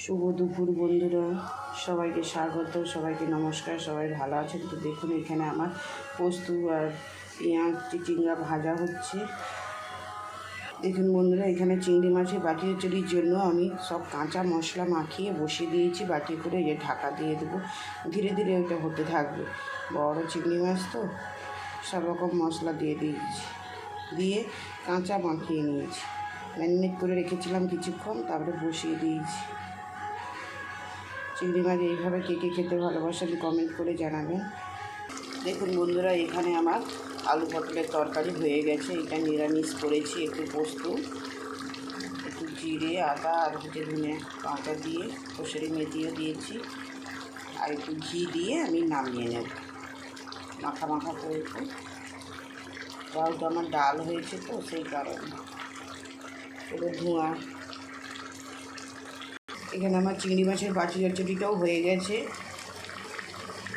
শুভ দুপুর বন্ধুরা, সবাইকে স্বাগত, সবাইকে নমস্কার। সবাই ভালো আছেন তো? দেখুন এখানে আমার পোস্ত আর পেঁয়াজ চিচিঙ্গা ভাজা হচ্ছে। দেখুন বন্ধুরা, এখানে চিংড়ি মাছের বাটি চুরির জন্য আমি সব কাঁচা মশলা মাখিয়ে বসিয়ে দিয়েছি বাটি করে, যে ঢাকা দিয়ে দেবো। ধীরে ধীরে ওটা হতে থাকবে। বড় চিংড়ি মাছ তো সব রকম মশলা দিয়ে দিয়েছি, দিয়ে কাঁচা মাখিয়ে নিয়েছি, ম্যারিনেট করে রেখেছিলাম কিছুক্ষণ, তারপরে বসিয়ে দিয়েছি। চিংড়ি মাছ এইভাবে কে কে খেতে ভালোবাসেন কমেন্ট করে জানাবেন। দেখুন বন্ধুরা, এখানে আমার আলু পটলের তরকারি হয়ে গেছে। এটা নিরামিষ করেছি। একটু পোস্ত, একটু জিরে, আদা আর ধনে পাতা দিয়ে কষারি মেথিও দিয়েছি, আর একটু ঘি দিয়ে আমি নামিয়ে নেব। মাখা মাখা করে তো আমার ডাল হয়েছে, তো সেই কারণে পুরো ধোঁয়া। এখানে আমার চিংড়ি মাছের বাটি চচ্চড়িটাও হয়ে গেছে,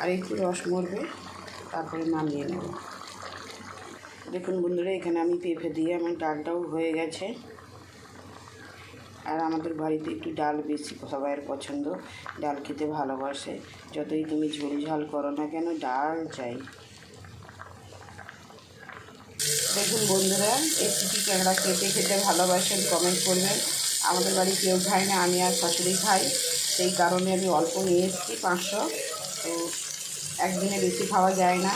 আর একটু রস মরবে, তারপরে নামিয়ে নেব। দেখুন বন্ধুরা, এখানে আমি পেঁপে দিয়ে আমার ডালটাও হয়ে গেছে। আর আমাদের বাড়িতে একটু ডাল বেশি সবাইয়ের পছন্দ, ডাল খেতে ভালোবাসে। যতই তুমি ঝোল ঝাল করো না কেন, ডাল চাই। দেখুন বন্ধুরা, এই চিঠি ক্যাংড়া খেতে ভালোবাসেন কমেন্ট করবেন। আমাদের বাড়ি কেউ খায় না, আমি আর শাশুড়ি খাই, সেই কারণে আমি অল্প নিয়ে এসেছি 500। তো একদিনে বেশি খাওয়া যায় না,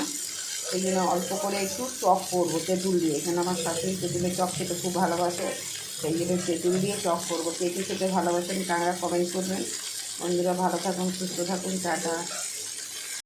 সেই জন্য অল্প করে একটু টক করবো তেঁতুল দিয়ে। এখানে আমার শাশুড়ি তেঁতুলের টক খেতে খুব ভালোবাসে, সেই জন্য তেঁতুল দিয়ে টক করবো। কে কে খেতে ভালোবাসেন কাঁকড়া কমেন্ট করবেন। বন্ধুরা ভালো থাকুন, সুস্থ থাকুন, টাটা।